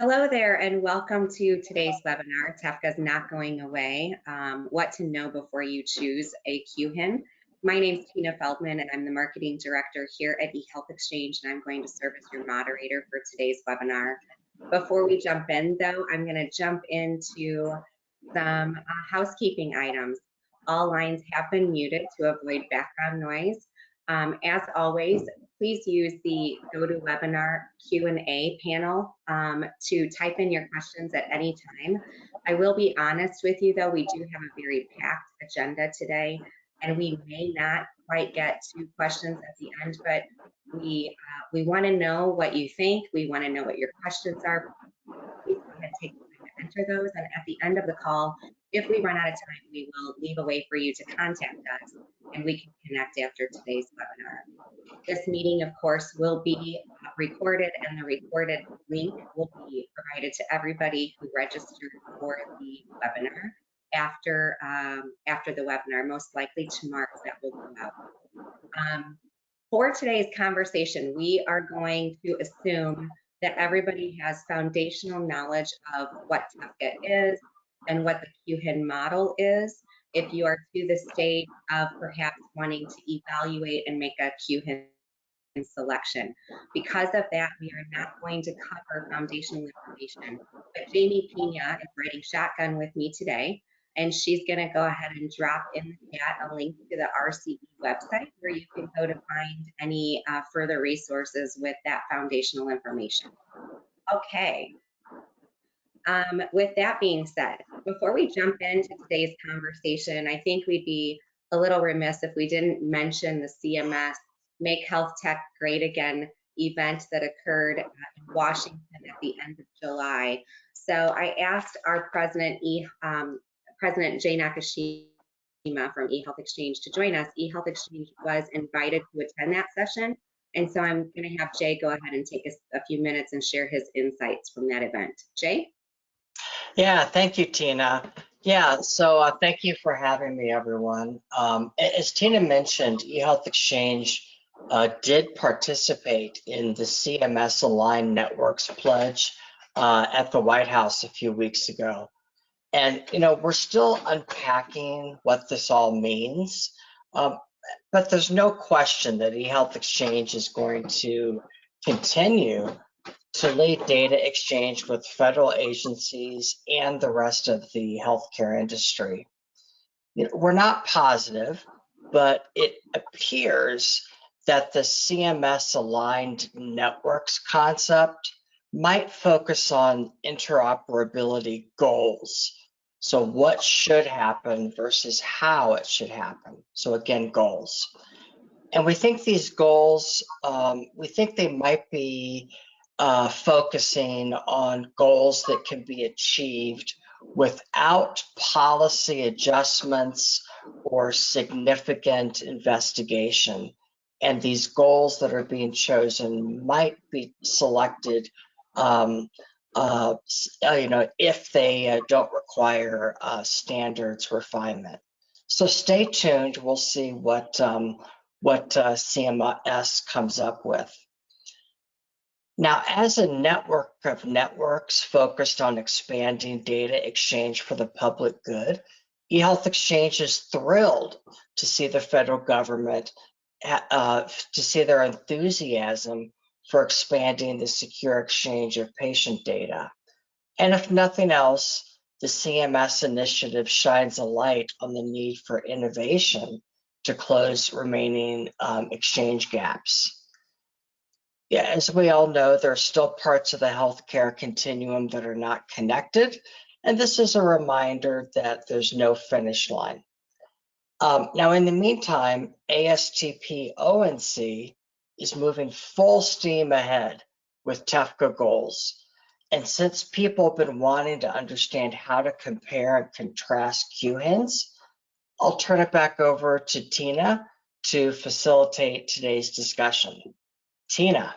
Hello there and welcome to today's webinar. TEFCA is not going away. What to know before you choose a QHIN. My name is Tina Feldman and I'm the Marketing Director here at eHealth Exchange, and I'm going to serve as your moderator for today's webinar. Before we jump in though, I'm going to jump into some housekeeping items. All lines have been muted to avoid background noise. As always, please use the GoToWebinar Q&A panel to type in your questions at any time. I will be honest with you though, we do have a very packed agenda today, and we may not quite get to questions at the end, but we want to know what you think. We want to know what your questions are. Please go ahead and take the time to enter those, and at the end of the call, if we run out of time, we will leave a way for you to contact us and we can connect after today's webinar. This meeting, of course, will be recorded, and the recorded link will be provided to everybody who registered for the webinar after the webinar, most likely tomorrow that will go out. For today's conversation, we are going to assume that everybody has foundational knowledge of what TEFCA is and what the QHIN model is. If you are to the stage of perhaps wanting to evaluate and make a QHIN selection. Because of that, we are not going to cover foundational information. But Jamie Pena is riding shotgun with me today, and she's going to go ahead and drop in the chat a link to the RCE website where you can go to find any further resources with that foundational information. Okay. With that being said, before we jump into today's conversation, I think we'd be a little remiss if we didn't mention the CMS Make Health Tech Great Again event that occurred in Washington at the end of July. So I asked our President Jay Nakashima from eHealth Exchange to join us. eHealth Exchange was invited to attend that session, and so I'm going to have Jay go ahead and take a few minutes and share his insights from that event. Jay? Yeah, thank you, Tina. Yeah, so thank you for having me, everyone. As Tina mentioned, eHealth Exchange did participate in the CMS Aligned Networks pledge at the White House a few weeks ago. And, you know, we're still unpacking what this all means, but there's no question that eHealth Exchange is going to continue to lead data exchange with federal agencies and the rest of the healthcare industry. You know, we're not positive, but it appears that the CMS aligned networks concept might focus on interoperability goals. So what should happen versus how it should happen. So again, goals. And we think these goals, we think they might be focusing on goals that can be achieved without policy adjustments or significant investigation. And these goals that are being chosen might be selected, you know, if they don't require standards refinement. So stay tuned. We'll see what CMS comes up with. Now, as a network of networks focused on expanding data exchange for the public good, eHealth Exchange is thrilled to see the federal government, to see their enthusiasm for expanding the secure exchange of patient data. And if nothing else, the CMS initiative shines a light on the need for innovation to close remaining exchange gaps. Yeah, as we all know, there are still parts of the healthcare continuum that are not connected, and this is a reminder that there's no finish line. Now, in the meantime, ASTP ONC is moving full steam ahead with TEFCA goals. And since people have been wanting to understand how to compare and contrast QHINs, I'll turn it back over to Tina to facilitate today's discussion. Tina.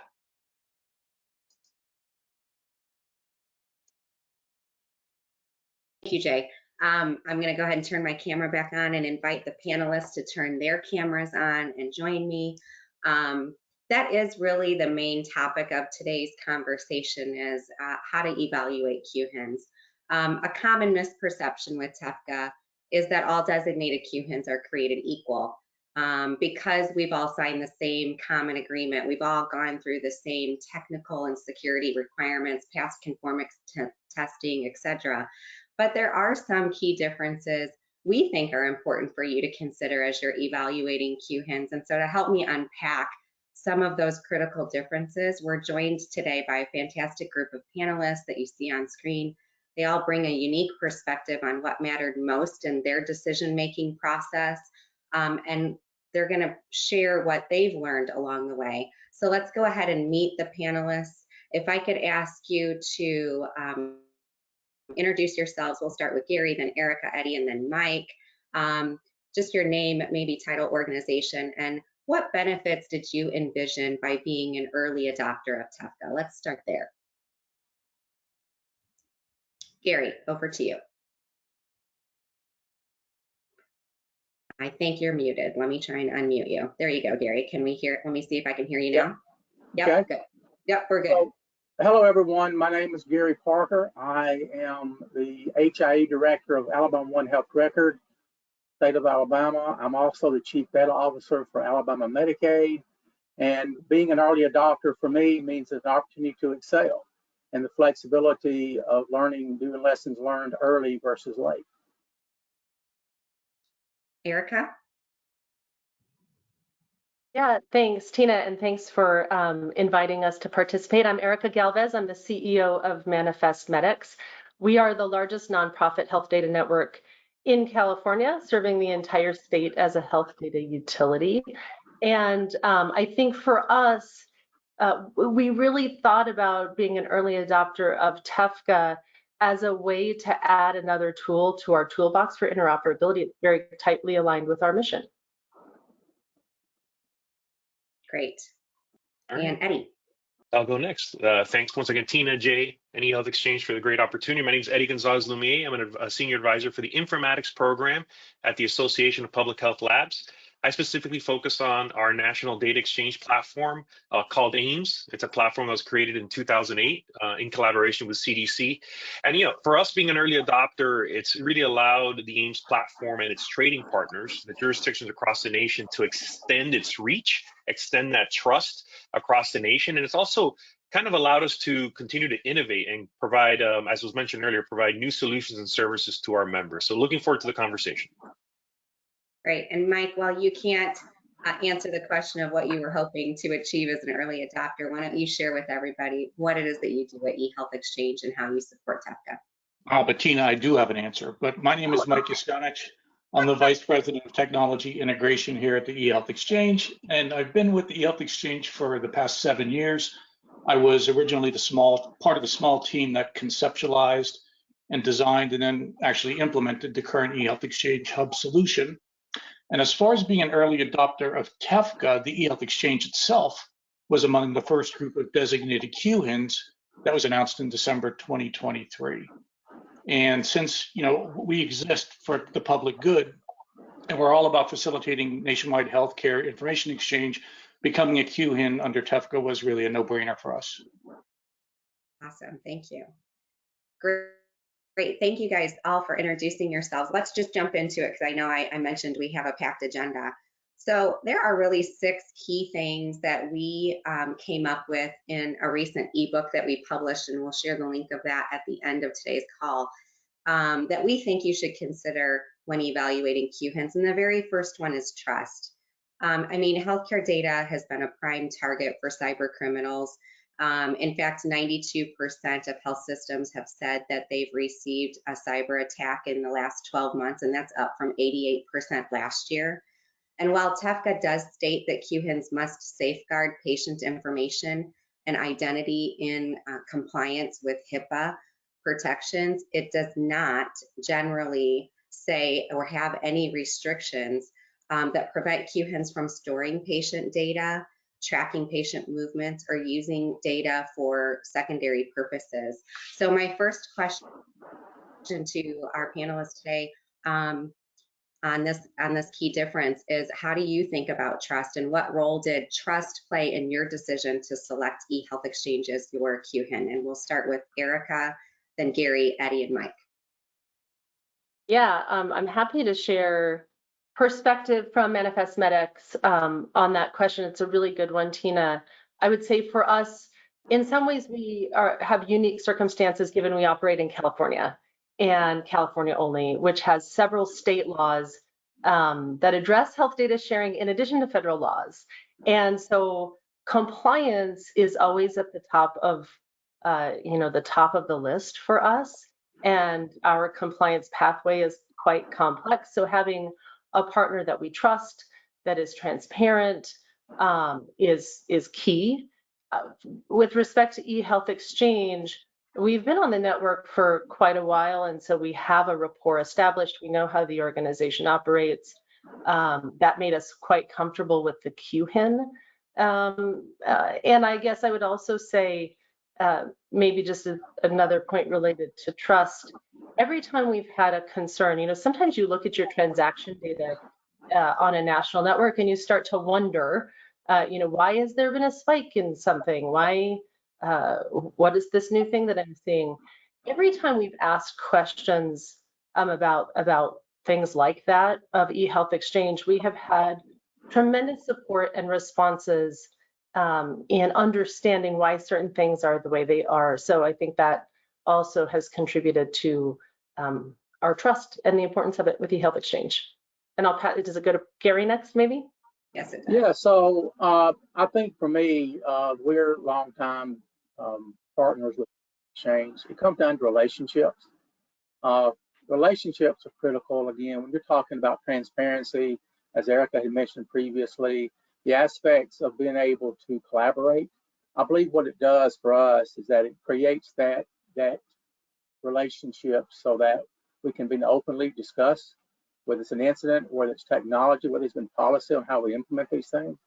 Thank you, Jay. I'm going to go ahead and turn my camera back on and invite the panelists to turn their cameras on and join me. that is really the main topic of today's conversation is how to evaluate QHINs. A common misperception with TEFCA is that all designated QHINs are created equal. Because we've all signed the same common agreement, we've all gone through the same technical and security requirements, past conformance testing, etc. But there are some key differences we think are important for you to consider as you're evaluating QHINs. And so to help me unpack some of those critical differences, we're joined today by a fantastic group of panelists that you see on screen. They all bring a unique perspective on what mattered most in their decision-making process, and they're going to share what they've learned along the way. So let's go ahead and meet the panelists. If I could ask you to introduce yourselves. We'll start with Gary, then Erica, Eddie, and then Mike. Just your name, maybe title, organization, and what benefits did you envision by being an early adopter of TEFCA? Let's start there. Gary, over to you. I think you're muted. Let me try and unmute you. There you go, Gary. Can we hear? Let me see if I can hear you now. Yep, okay. Good. Yep, we're good. So, hello, everyone. My name is Gary Parker. I am the HIE Director of Alabama One Health Record, State of Alabama. I'm also the Chief Data Officer for Alabama Medicaid. And being an early adopter for me means there's an opportunity to excel and the flexibility of learning, doing lessons learned early versus late. Erica? Yeah, thanks, Tina, and thanks for inviting us to participate. I'm Erica Galvez. I'm the CEO of Manifest Medics. We are the largest nonprofit health data network in California, serving the entire state as a health data utility. And I think for us, we really thought about being an early adopter of TEFCA as a way to add another tool to our toolbox for interoperability. It's very tightly aligned with our mission. Great. Right. And Eddie. I'll go next. Thanks once again, Tina, Jay, and eHealth Exchange for the great opportunity. My name is Eddie Gonzalez-Lumier. I'm a senior advisor for the informatics program at the Association of Public Health Labs. I specifically focus on our national data exchange platform called AIMS. It's a platform that was created in 2008 in collaboration with CDC. And for us being an early adopter, it's really allowed the AIMS platform and its trading partners, the jurisdictions across the nation, to extend its reach, extend that trust across the nation. And it's also kind of allowed us to continue to innovate and provide, as was mentioned earlier, provide new solutions and services to our members. So looking forward to the conversation. Great. And Mike, while you can't answer the question of what you were hoping to achieve as an early adopter, why don't you share with everybody what it is that you do at eHealth Exchange and how you support TEFCA? But Tina, I do have an answer. But my name is Mike Yaskanich. I'm the Vice President of Technology Integration here at the eHealth Exchange, and I've been with the eHealth Exchange for the past 7 years. I was originally part of the small team that conceptualized and designed and then actually implemented the current eHealth Exchange Hub solution. And as far as being an early adopter of TEFCA, the eHealth Exchange itself was among the first group of designated QHINs that was announced in December 2023. And since we exist for the public good, and we're all about facilitating nationwide healthcare information exchange, becoming a QHIN under TEFCA was really a no-brainer for us. Awesome, thank you. Great, thank you guys all for introducing yourselves. Let's just jump into it because I know I mentioned we have a packed agenda. So there are really 6 key things that we came up with in a recent ebook that we published, and we'll share the link of that at the end of today's call, that we think you should consider when evaluating QHINs. And the very first one is trust. I mean, healthcare data has been a prime target for cyber criminals. In fact, 92% of health systems have said that they've received a cyber attack in the last 12 months, and that's up from 88% last year. And while TEFCA does state that QHINs must safeguard patient information and identity in compliance with HIPAA protections, it does not generally say or have any restrictions that prevent QHINs from storing patient data, tracking patient movements, or using data for secondary purposes. So my first question to our panelists today, on this key difference is, how do you think about trust, and what role did trust play in your decision to select eHealth Exchange as your QHIN? And we'll start with Erica, then Gary, Eddie, and Mike. Yeah, I'm happy to share perspective from Manifest Medics on that question. It's a really good one, Tina. I would say for us, in some ways, we have unique circumstances given we operate in California, and California only, which has several state laws that address health data sharing in addition to federal laws. And so compliance is always at the top of the top of the list for us. And our compliance pathway is quite complex. So having a partner that we trust, that is transparent, is key. With respect to eHealth Exchange, we've been on the network for quite a while, and so we have a rapport established. We know how the organization operates. That made us quite comfortable with the QHIN. And I guess I would also say, maybe just another point related to trust. Every time we've had a concern, sometimes you look at your transaction data on a national network and you start to wonder, why has there been a spike in something? Why, what is this new thing that I'm seeing? Every time we've asked questions about things like that of eHealth Exchange, we have had tremendous support and responses in understanding why certain things are the way they are. So I think that also has contributed to our trust and the importance of it with eHealth Exchange. And does it go to Gary next, maybe? Yes, it does. Yeah, so I think for me, we're longtime partners with Exchange. It comes down to relationships. Relationships are critical. Again, when you're talking about transparency, as Erica had mentioned previously, the aspects of being able to collaborate, I believe what it does for us is that it creates that relationship so that we can be openly discuss whether it's an incident, whether it's technology, whether it's been policy on how we implement these things.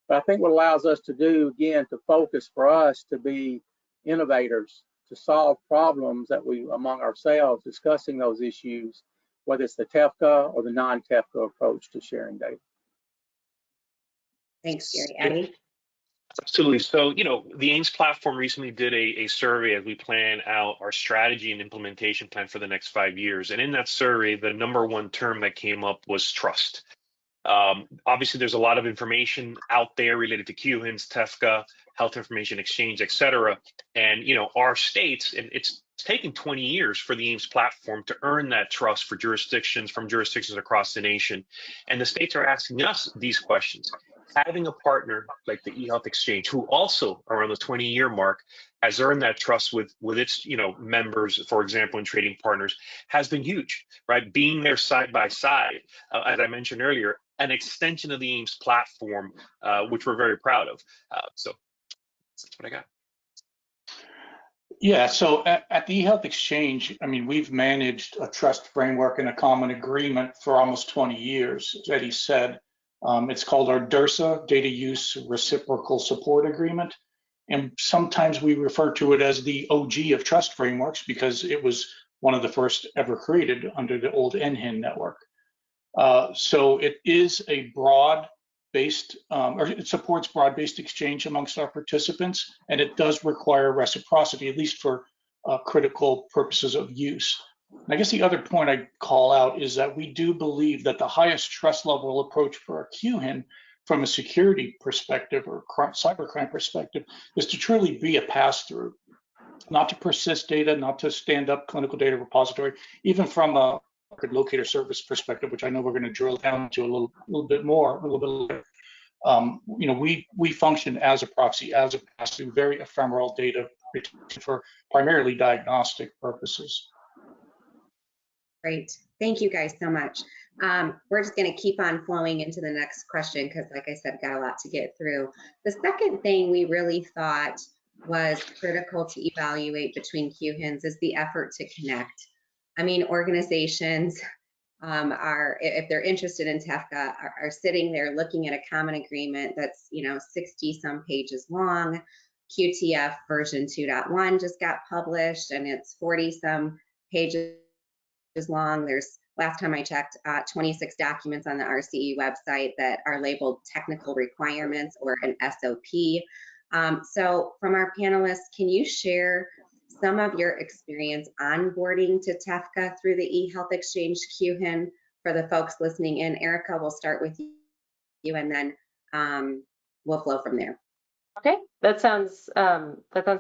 But I think what allows us to do, again, to focus for us to be innovators, to solve problems that we among ourselves, discussing those issues, whether it's the TEFCA or the non-TEFCA approach to sharing data. Thanks, Gary. Eddie? Absolutely. So, the AIMS platform recently did a survey as we plan out our strategy and implementation plan for the next 5 years. And in that survey, the number one term that came up was trust. Obviously, there's a lot of information out there related to QHINs, TEFCA, Health Information Exchange, et cetera. And, our states, and it's taken 20 years for the AIMS platform to earn that trust from jurisdictions across the nation. And the states are asking us these questions. Having a partner like the eHealth Exchange, who also around the 20-year mark has earned that trust with its members, for example, and trading partners, has been huge, right? Being there side by side, as I mentioned earlier, an extension of the AIMS platform, which we're very proud of. So that's what I got. Yeah, so at the eHealth Exchange, we've managed a trust framework and a common agreement for almost 20 years, as Eddie said. It's called our DURSA, Data Use Reciprocal Support Agreement. And sometimes we refer to it as the OG of trust frameworks because it was one of the first ever created under the old eHealth network. So it is a broad-based, or it supports broad-based exchange amongst our participants, and it does require reciprocity, at least for critical purposes of use. I guess the other point I'd call out is that we do believe that the highest trust level approach for a QHIN from a security perspective or cybercrime perspective is to truly be a pass-through, not to persist data, not to stand up clinical data repository, even from a record locator service perspective, which I know we're going to drill down to a little bit later. We function as a proxy, as a pass-through, very ephemeral data for primarily diagnostic purposes. Great. Thank you guys so much. We're just going to keep on flowing into the next question because, like I said, got a lot to get through. The second thing we really thought was critical to evaluate between QHINs is the effort to connect. Organizations if they're interested in TEFCA, are sitting there looking at a common agreement that's 60 some pages long. QTF version 2.1 just got published and it's 40 some pages long. There's last time I checked, 26 documents on the RCE website that are labeled technical requirements or an SOP. So from our panelists, can you share some of your experience onboarding to TEFCA through the eHealth Exchange QHIN for the folks listening in? Erica, we'll start with you, and then we'll flow from there. Okay, that sounds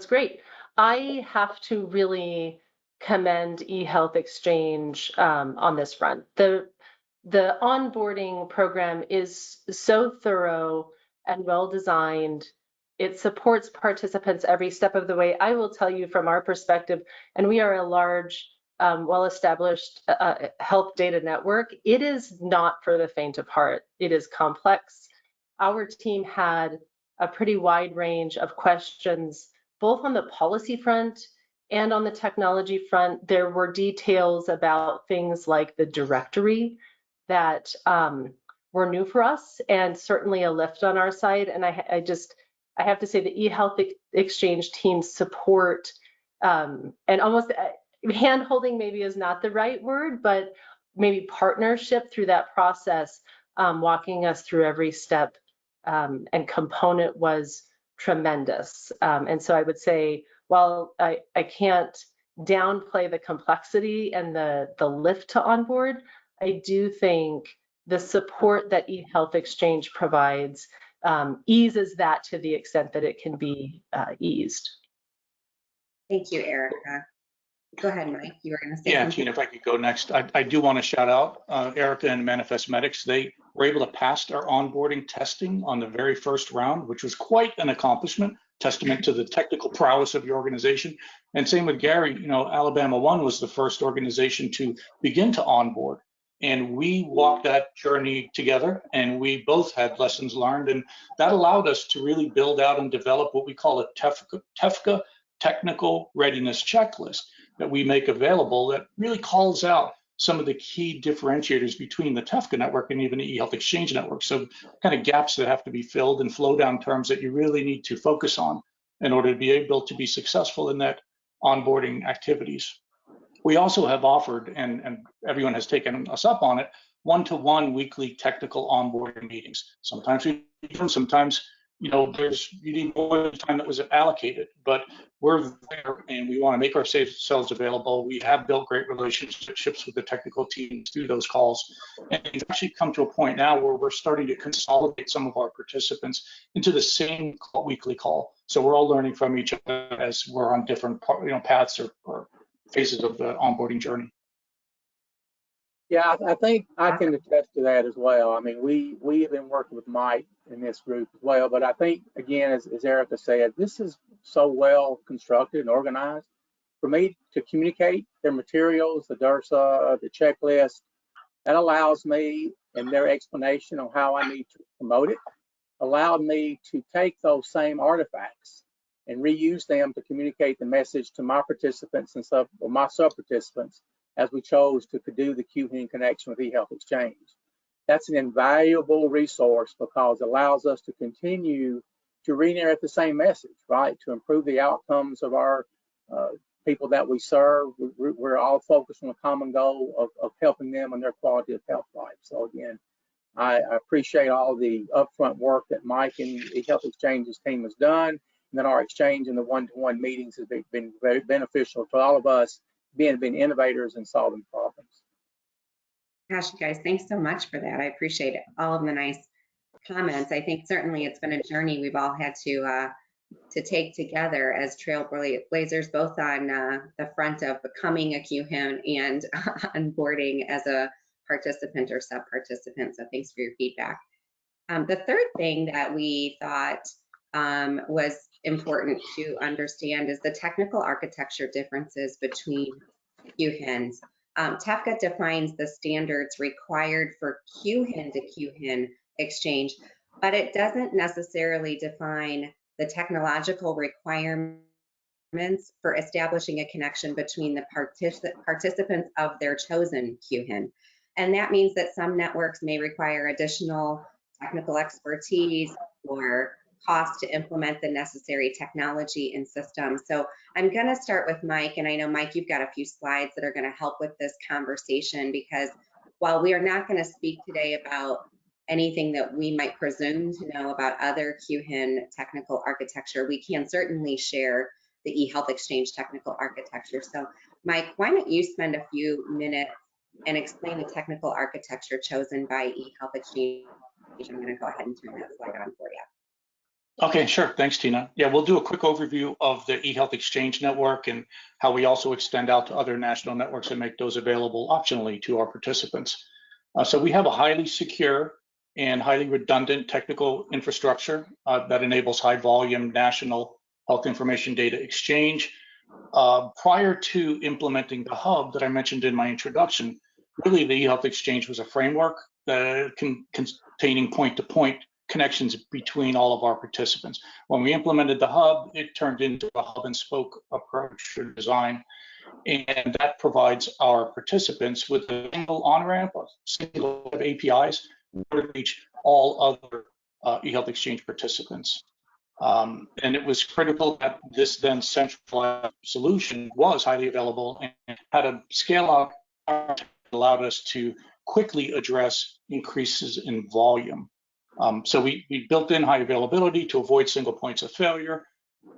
great. I have to really commend eHealth Exchange on this front. The onboarding program is so thorough and well designed. It supports participants every step of the way. I will tell you from our perspective, and we are a large, well-established health data network, it is not for the faint of heart. It is complex. Our team had a pretty wide range of questions, both on the policy front and on the technology front. There were details about things like the directory that were new for us, and certainly a lift on our side. And I have to say the eHealth Exchange team's support and almost hand-holding maybe is not the right word, but maybe partnership through that process, walking us through every step and component was tremendous. And so I would say, while I can't downplay the complexity and the lift to onboard, I do think the support that eHealth Exchange provides eases that to the extent that it can be eased. Thank you, Erica. Go ahead, Mike. You were going to say Yeah, something. Tina, if I could go next. I do want to shout out Erica and Manifest Medics. They were able to pass our onboarding testing on the very first round, which was quite an accomplishment, testament to the technical prowess of your organization. And same with Gary, you know, Alabama One was the first organization to begin to onboard. And we walked that journey together, and we both had lessons learned. And that allowed us to really build out and develop what we call a TEFCA technical readiness checklist that we make available that really calls out some of the key differentiators between the TEFCA network and even the eHealth Exchange network. So kind of gaps that have to be filled and flow down terms that you really need to focus on in order to be able to be successful in that onboarding activities. We also have offered, and everyone has taken us up on it, one-to-one weekly technical onboarding meetings. Sometimes we do them, sometimes you need more time that was allocated, but we're there and we want to make ourselves available. We have built great relationships with the technical teams through those calls, and we've actually come to a point now where we're starting to consolidate some of our participants into the same weekly call. So we're all learning from each other as we're on different paths or phases of the onboarding journey. Yeah, I think I can attest to that as well. I mean, we have been working with Mike in this group as well, but I think, again, as Erica said, this is so well constructed and organized. For me to communicate their materials, the DRSA, the checklist, that allows me, and their explanation on how I need to promote it, allowed me to take those same artifacts and reuse them to communicate the message to my participants and my sub-participants as we chose to do the QHIN connection with eHealth Exchange. That's an invaluable resource because it allows us to continue to re-narrate the same message, right? To improve the outcomes of our people that we serve. We're all focused on a common goal of helping them and their quality of health life. So again, I appreciate all the upfront work that Mike and eHealth Exchange's team has done. And then our exchange and the one-to-one meetings has been very beneficial for all of us being innovators and solving problems. Gosh, you guys, thanks so much for that. I appreciate it. All of the nice comments. I think certainly it's been a journey we've all had to take together as trailblazers, both on the front of becoming a QHIN and onboarding as a participant or sub-participant. So thanks for your feedback. The third thing that we thought was important to understand is the technical architecture differences between QHINs. TEFCA defines the standards required for QHIN to QHIN exchange, but it doesn't necessarily define the technological requirements for establishing a connection between the participants of their chosen QHIN. And that means that some networks may require additional technical expertise or cost to implement the necessary technology and systems. So I'm going to start with Mike, and I know, Mike, you've got a few slides that are going to help with this conversation, because while we are not going to speak today about anything that we might presume to know about other QHIN technical architecture, we can certainly share the eHealth Exchange technical architecture. So Mike, why don't you spend a few minutes and explain the technical architecture chosen by eHealth Exchange. I'm going to go ahead and turn that slide on for you. Okay, sure. Thanks, Tina. Yeah, we'll do a quick overview of the eHealth Exchange network and how we also extend out to other national networks and make those available optionally to our participants. So we have a highly secure and highly redundant technical infrastructure that enables high volume national health information data exchange. Prior to implementing the hub that I mentioned in my introduction, really the eHealth Exchange was a framework containing point-to-point connections between all of our participants. When we implemented the hub, it turned into a hub and spoke approach or design, and that provides our participants with a single on-ramp, a single APIs to reach all other eHealth Exchange participants. And it was critical that this then centralized solution was highly available and had a scale out that allowed us to quickly address increases in volume. So we built in high availability to avoid single points of failure,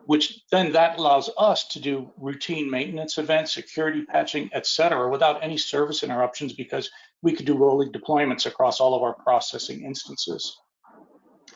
which then that allows us to do routine maintenance events, security patching, et cetera, without any service interruptions, because we could do rolling deployments across all of our processing instances.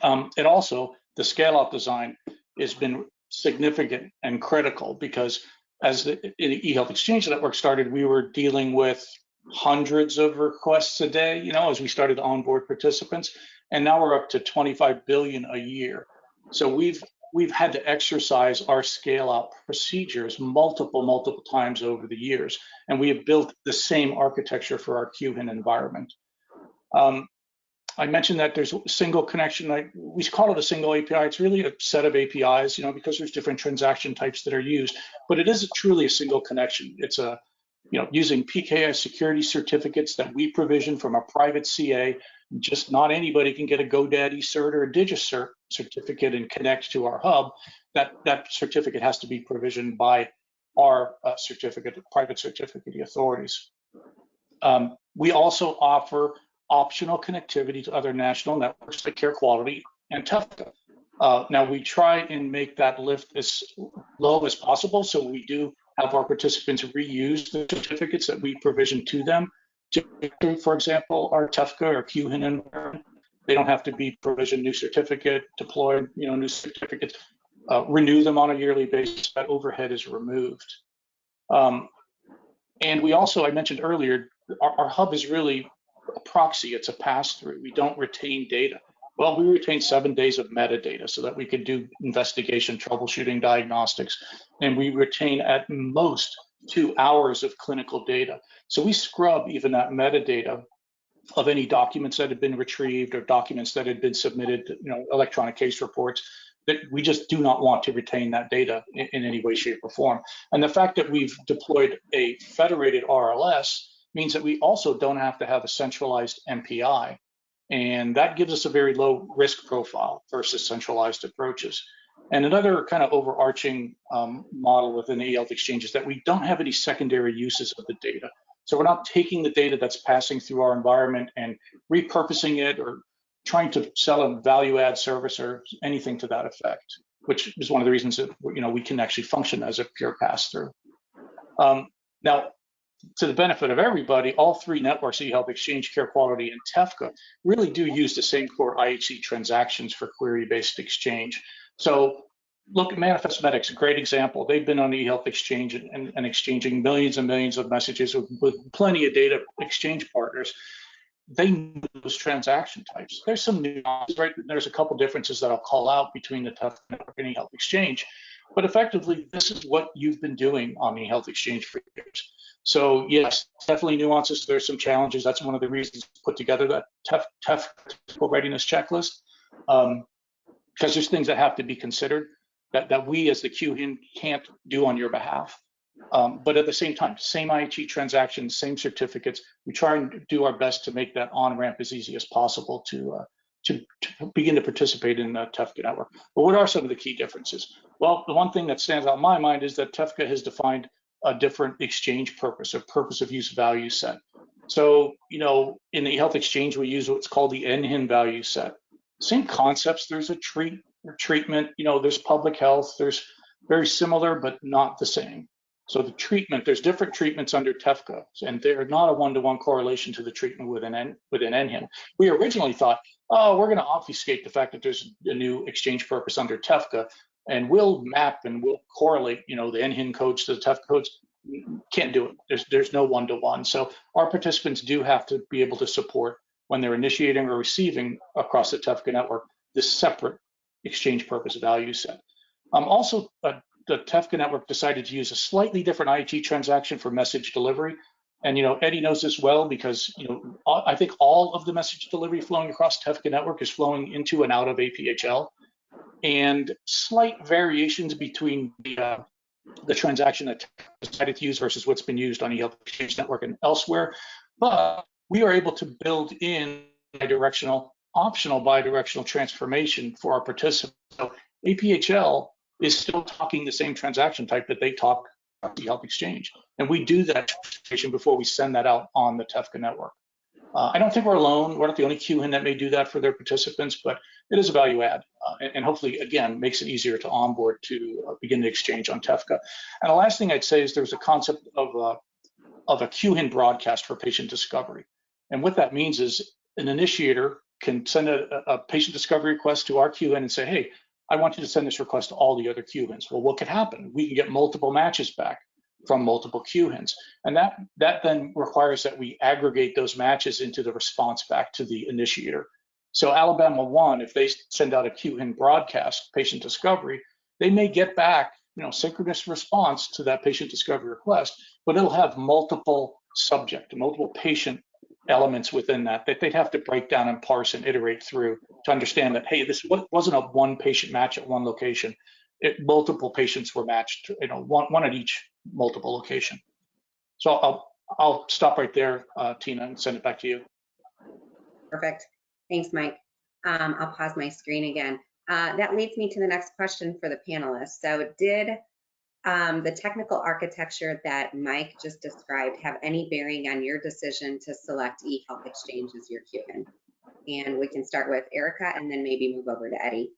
And also, the scale-out design has been significant and critical, because as the eHealth Exchange network started, we were dealing with hundreds of requests a day, as we started to onboard participants, and now we're up to 25 billion a year. So we've had to exercise our scale-out procedures multiple times over the years, and we have built the same architecture for our QHIN environment. I mentioned that there's a single connection. We call it a single API. It's really a set of APIs, because there's different transaction types that are used, but it is truly a single connection. It's using PKI security certificates that we provision from a private CA. Just not anybody can get a GoDaddy cert or a DigiCert certificate and connect to our hub. That certificate has to be provisioned by our private certificate authorities. We also offer optional connectivity to other national networks like Care Quality and TEFCA. Now we try and make that lift as low as possible, so we do have our participants reuse the certificates that we provision to them. For example, our TEFCA or QHIN environment, they don't have to be provisioned new certificate, deploy new certificates, renew them on a yearly basis. That overhead is removed. And we also, I mentioned earlier, our hub is really a proxy. It's a pass-through. We don't retain data. Well, we retain 7 days of metadata so that we could do investigation, troubleshooting, diagnostics, and we retain at most 2 hours of clinical data. So we scrub even that metadata of any documents that had been retrieved or documents that had been submitted, electronic case reports, that we just do not want to retain that data in any way, shape, or form. And the fact that we've deployed a federated RLS means that we also don't have to have a centralized MPI. And that gives us a very low risk profile versus centralized approaches. And another kind of overarching model within the eHealth Exchange is that we don't have any secondary uses of the data. So we're not taking the data that's passing through our environment and repurposing it or trying to sell a value-add service or anything to that effect, which is one of the reasons that we can actually function as a pure pass-through. Now, to the benefit of everybody, all 3 networks, eHealth Exchange, Care Quality, and TEFCA, really do use the same core IHC transactions for query-based exchange. So look at Manifest Medics, a great example. They've been on eHealth Exchange and exchanging millions and millions of messages with plenty of data exchange partners. They know those transaction types. There's some nuances, right? There's a couple differences that I'll call out between the TEFCA network and eHealth Exchange, but effectively, this is what you've been doing on eHealth Exchange for years. So yes, definitely nuances. There's some challenges. That's one of the reasons put together that TEFCA readiness checklist, because there's things that have to be considered that we as the QHIN can't do on your behalf. But at the same time, same IHE transactions, same certificates. We try and do our best to make that on-ramp as easy as possible to to begin to participate in the TEFCA network. But what are some of the key differences? Well, the one thing that stands out in my mind is that TEFCA has defined a different exchange purpose, a purpose of use value set. So, in the eHealth Exchange, we use what's called the eHealth value set. Same concepts. There's a treatment, there's public health, there's very similar, but not the same. So the treatment, there's different treatments under TEFCA, and they're not a one-to-one correlation to the treatment within eHealth. We originally thought, oh, we're going to obfuscate the fact that there's a new exchange purpose under TEFCA, and we'll map and we'll correlate, the eHealth codes to the TEFCA codes. Can't do it. There's no one-to-one. So our participants do have to be able to support, when they're initiating or receiving across the TEFCA network, this separate exchange purpose value set. Also, the TEFCA network decided to use a slightly different IHE transaction for message delivery. And, Eddie knows this well because, I think all of the message delivery flowing across TEFCA network is flowing into and out of APHL. And slight variations between the transaction that TEFCA decided to use versus what's been used on eHealth Exchange network and elsewhere. But we are able to build in optional bidirectional transformation for our participants. So APHL is still talking the same transaction type that they talk about the eHealth Exchange. And we do that transformation before we send that out on the TEFCA network. I don't think we're alone. We're not the only QHIN that may do that for their participants, but it is a value add. And hopefully, again, makes it easier to onboard to begin the exchange on TEFCA. And the last thing I'd say is there's a concept of a QHIN broadcast for patient discovery. And what that means is an initiator can send a patient discovery request to our QHIN and say, hey, I want you to send this request to all the other QHINs. Well, what could happen? We can get multiple matches back from multiple QHINs. And that then requires that we aggregate those matches into the response back to the initiator. So Alabama 1, if they send out a QHIN broadcast, patient discovery, they may get back, synchronous response to that patient discovery request, but it'll have multiple patient elements within that they'd have to break down and parse and iterate through to understand that, hey, this wasn't a one patient match at one location. Multiple patients were matched, one at each multiple location. So I'll stop right there, Tina, and send it back to you. Perfect. Thanks, Mike. I'll pause my screen again. That leads me to the next question for the panelists. So did the technical architecture that Mike just described have any bearing on your decision to select eHealth Exchange as your QHIN? And we can start with Erica and then maybe move over to Eddie.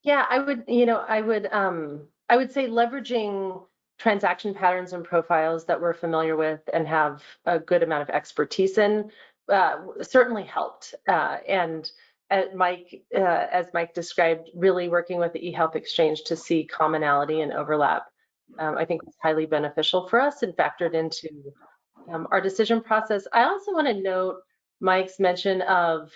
Yeah, I would say leveraging transaction patterns and profiles that we're familiar with and have a good amount of expertise in certainly helped. And as Mike described, really working with the eHealth Exchange to see commonality and overlap, I think was highly beneficial for us and factored into our decision process. I also want to note Mike's mention of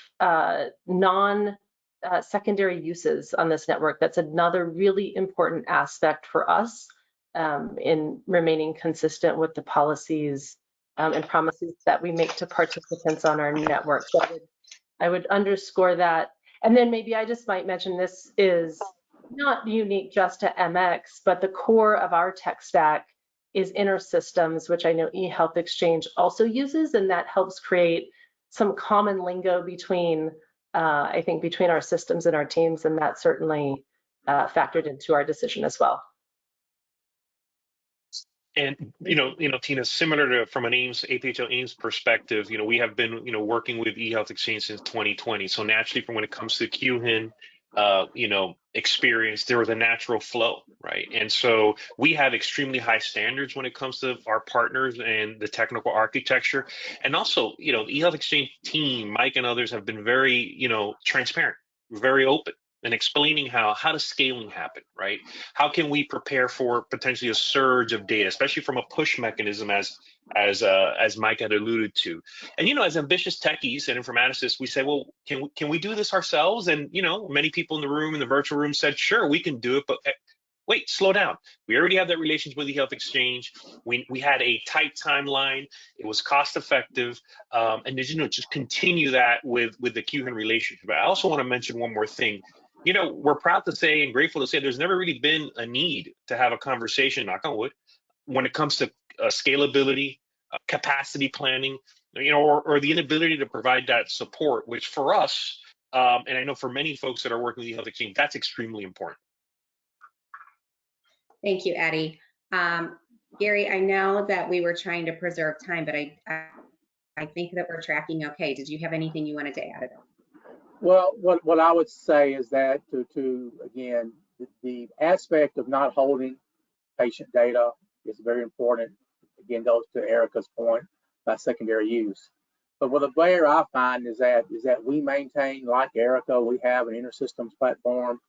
secondary uses on this network. That's another really important aspect for us in remaining consistent with the policies and promises that we make to participants on our network. So I would underscore that. And then maybe I just might mention this is not unique just to MX, but the core of our tech stack is InterSystems, which I know eHealth Exchange also uses, and that helps create some common lingo between I think between our systems and our teams, and that certainly factored into our decision as well. And Tina, similar to from an APHL AIMS perspective, we have been working with eHealth Exchange since 2020. So naturally, from when it comes to QHIN, experience, there was a natural flow, right? And so we have extremely high standards when it comes to our partners and the technical architecture. And also, the eHealth Exchange team, Mike and others have been very, transparent, very open, and explaining how does scaling happen, right? How can we prepare for potentially a surge of data, especially from a push mechanism as Mike had alluded to. And as ambitious techies and informaticists, we say, well, can we do this ourselves? And many people in the room, in the virtual room, said, sure, we can do it, but wait, slow down. We already have that relationship with the eHealth Exchange. We had a tight timeline. It was cost effective, and just continue that with the QHIN relationship. But I also want to mention one more thing. We're proud to say and grateful to say there's never really been a need to have a conversation, knock on wood, when it comes to scalability, capacity planning, or the inability to provide that support, which for us, And I know for many folks that are working with eHealth Exchange, that's extremely important. Thank you, Eddie. Gary, I know that we were trying to preserve time, but I think that we're tracking okay. Did you have anything you wanted to add? Well, what I would say is that again, the aspect of not holding patient data is very important. Again, goes to Erica's point about secondary use. But what the bear I find is that we maintain, like Erica, we have an intersystems platform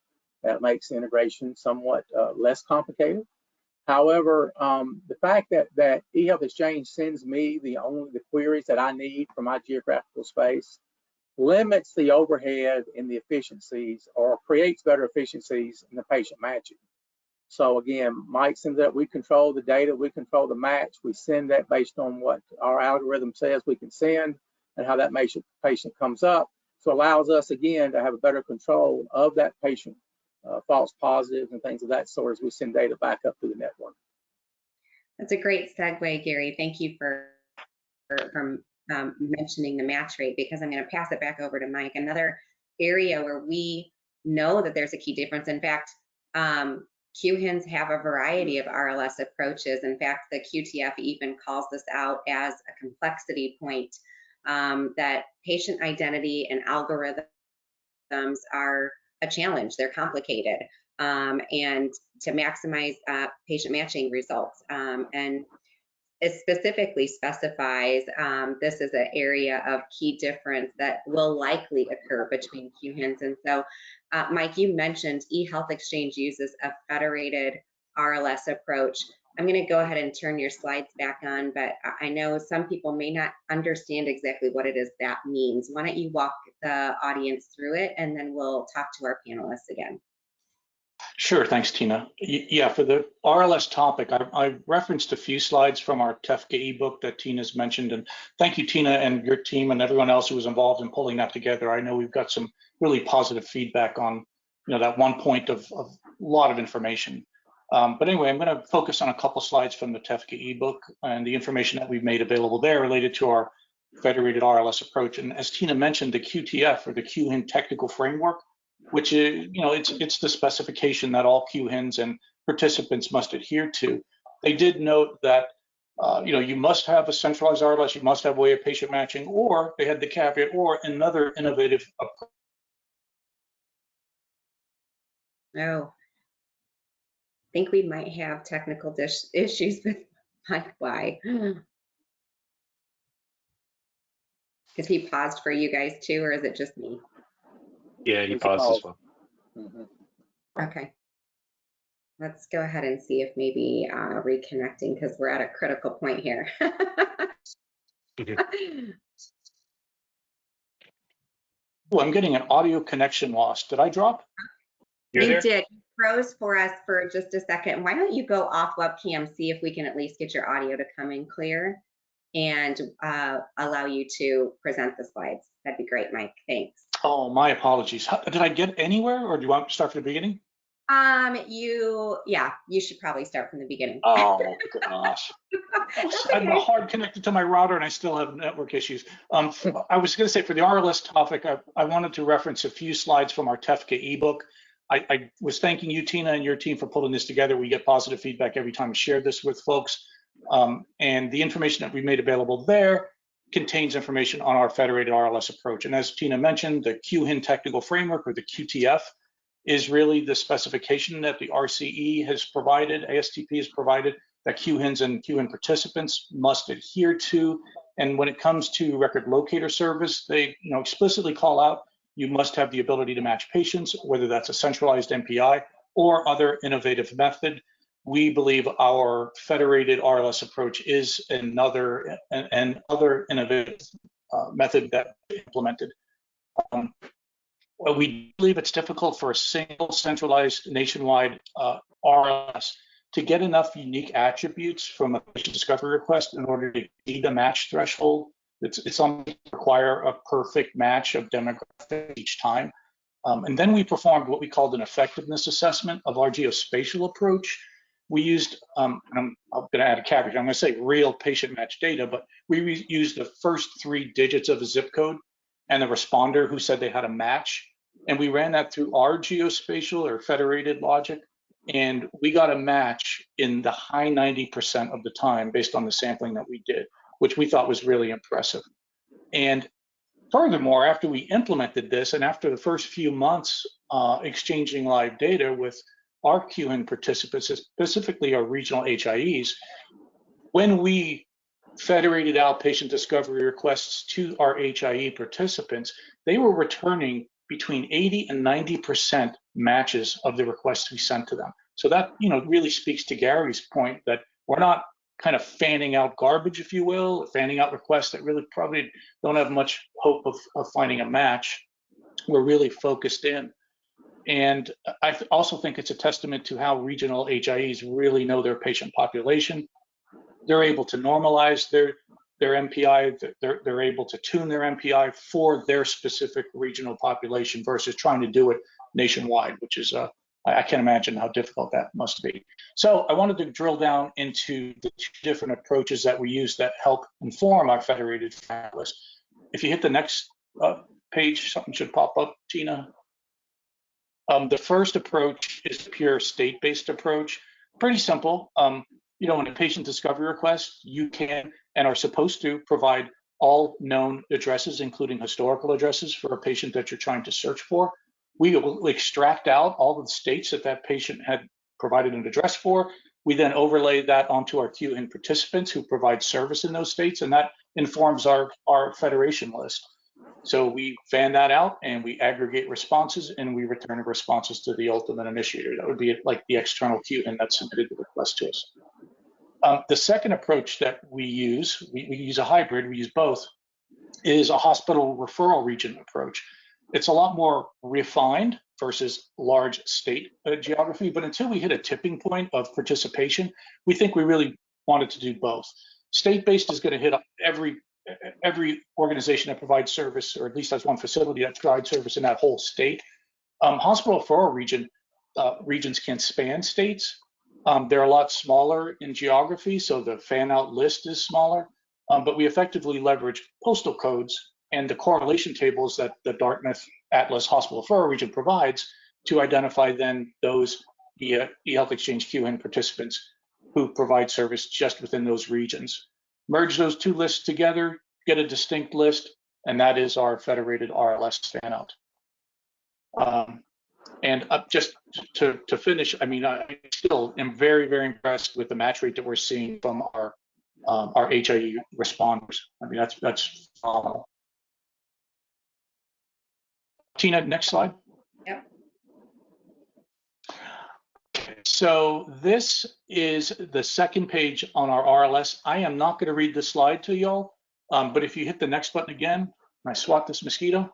that makes integration somewhat less complicated. However, the fact that eHealth Exchange sends me the queries that I need for my geographical space limits the overhead and the efficiencies, or creates better efficiencies in the patient matching. So again, Mike sends that, we control the data, we control the match, we send that based on what our algorithm says we can send and how that patient comes up. So it allows us again to have a better control of that patient false positives and things of that sort as we send data back up through the network. That's a great segue, Gary. Thank you for mentioning the match rate, because I'm going to pass it back over to Mike. Another area where we know that there's a key difference. In fact, QHINs have a variety of RLS approaches. In fact, the QTF even calls this out as a complexity point, that patient identity and algorithms are a challenge. They're complicated, and to maximize patient matching results. And it specifically specifies this is an area of key difference that will likely occur between QHINs. And so, Mike, you mentioned eHealth Exchange uses a federated RLS approach. I'm going to go ahead and turn your slides back on, but I know some people may not understand exactly what it is that means. Why don't you walk the audience through it, and then we'll talk to our panelists again. Sure, thanks, Tina. Yeah, for the RLS topic, I referenced a few slides from our TEFCA ebook that Tina's mentioned, and thank you, Tina, and your team and everyone else who was involved in pulling that together. I know we've got some really positive feedback on, that one point of a lot of information. But anyway, I'm going to focus on a couple slides from the TEFCA ebook and the information that we've made available there related to our federated RLS approach. And as Tina mentioned, the QTF, or the QHIN technical framework, which is, it's the specification that all QHINs and participants must adhere to. They did note that, you must have a centralized RLS, you must have a way of patient matching, or they had the caveat, or another innovative approach. Oh, I think we might have technical issues with Mike. Why? Is he paused for you guys too, or is it just me? Yeah, he paused as well. Okay. Let's go ahead and see if maybe reconnecting, because we're at a critical point here. Oh, I'm getting an audio connection loss. Did I drop? You did. You froze for us for just a second. Why don't you go off webcam, see if we can at least get your audio to come in clear, and allow you to present the slides. That'd be great, Mike. Thanks. Oh, my apologies. Did I get anywhere, or do you want to start from the beginning? You should probably start from the beginning. Oh gosh. I'm hard connected to my router and I still have network issues. I was going to say, for the RLS topic, I wanted to reference a few slides from our TEFCA ebook. I was thanking you, Tina, and your team for pulling this together. We get positive feedback every time we share this with folks. And the information that we made available there contains information on our federated RLS approach. And as Tina mentioned, the QHIN technical framework, or the QTF, is really the specification that the RCE has provided, ASTP has provided, that QHINs and QHIN participants must adhere to. And when it comes to record locator service, they explicitly call out, you must have the ability to match patients, whether that's a centralized MPI or other innovative method. We believe our federated RLS approach is another innovative method that we implemented. We believe it's difficult for a single centralized nationwide RLS to get enough unique attributes from a patient discovery request in order to exceed the match threshold. It's something to require a perfect match of demographics each time. And then we performed what we called an effectiveness assessment of our geospatial approach. We used, and I'm going to add a caveat, I'm going to say real patient match data, but we used the first 3 digits of a zip code and the responder who said they had a match. And we ran that through our geospatial or federated logic, and we got a match in the high 90% of the time based on the sampling that we did, which we thought was really impressive. And furthermore, after we implemented this and after the first few months exchanging live data with our QHIN participants, specifically our regional HIEs, when we federated out patient discovery requests to our HIE participants, they were returning between 80 and 90% matches of the requests we sent to them. So that, really speaks to Gary's point that we're not kind of fanning out garbage, if you will, fanning out requests that really probably don't have much hope of finding a match. We're really focused in. And I also think it's a testament to how regional HIEs really know their patient population. They're able to normalize their MPI, they're able to tune their MPI for their specific regional population versus trying to do it nationwide, which is, I can't imagine how difficult that must be. So I wanted to drill down into the two different approaches that we use that help inform our federated list. If you hit the next page, something should pop up, Tina. The first approach is a pure state-based approach. Pretty simple. In a patient discovery request, you can and are supposed to provide all known addresses, including historical addresses for a patient that you're trying to search for. We will extract out all of the states that patient had provided an address for. We then overlay that onto our QHIN participants who provide service in those states, and that informs our federation list. So we fan that out and we aggregate responses and we return the responses to the ultimate initiator. That would be like the external QHIN that submitted the request to us. The second approach that we use a hybrid, we use both, is a hospital referral region approach. It's a lot more refined versus large state geography, but until we hit a tipping point of participation, we think we really wanted to do both. State-based is going to hit every organization that provides service, or at least has one facility that provides service in that whole state. Hospital referral regions can span states. They're a lot smaller in geography, so the fan-out list is smaller, but we effectively leverage postal codes and the correlation tables that the Dartmouth Atlas Hospital Referral Region provides to identify then those eHealth Exchange QHIN participants who provide service just within those regions. Merge those two lists together, get a distinct list, and that is our federated RLS fan-out. And just to finish, I still am very, very impressed with the match rate that we're seeing from our HIE responders. That's phenomenal. Tina, next slide. Yep. So this is the second page on our RLS. I am not going to read this slide to y'all, but if you hit the next button again, and I swat this mosquito,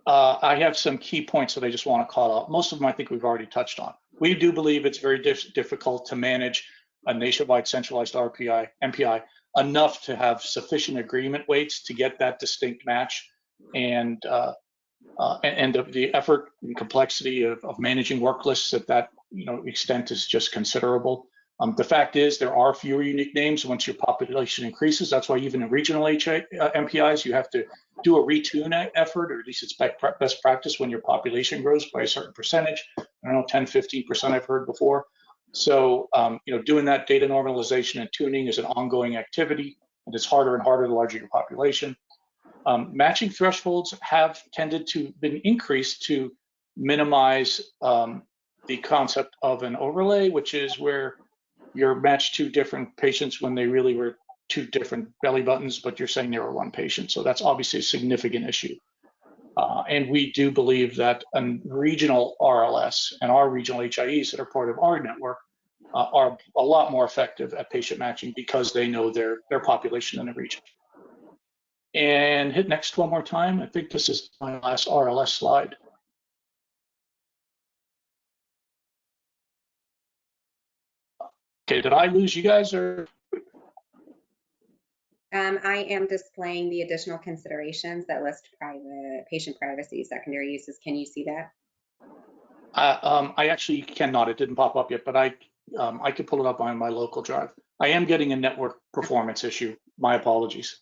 I have some key points that I just want to call out. Most of them I think we've already touched on. We do believe it's very difficult to manage a nationwide centralized MPI enough to have sufficient agreement weights to get that distinct match, and the effort and complexity of managing work lists at that extent is just considerable. The fact is there are fewer unique names once your population increases. That's why even in regional MPIs, you have to do a retune effort, or at least it's best practice when your population grows by a certain percentage. I don't know, 10, 15% I've heard before. So, doing that data normalization and tuning is an ongoing activity, and it's harder and harder the larger your population. Matching thresholds have tended to been increased to minimize the concept of an overlay, which is where you're matched two different patients when they really were two different belly buttons, but you're saying they were one patient. So that's obviously a significant issue. And we do believe that a regional RLS and our regional HIEs that are part of our network are a lot more effective at patient matching because they know their population in the region. And hit next one more time. I think this is my last RLS slide. Okay, did I lose you guys or? I am displaying the additional considerations that list patient privacy, secondary uses. Can you see that? I actually cannot. It didn't pop up yet, but I could pull it up on my local drive. I am getting a network performance issue. My apologies.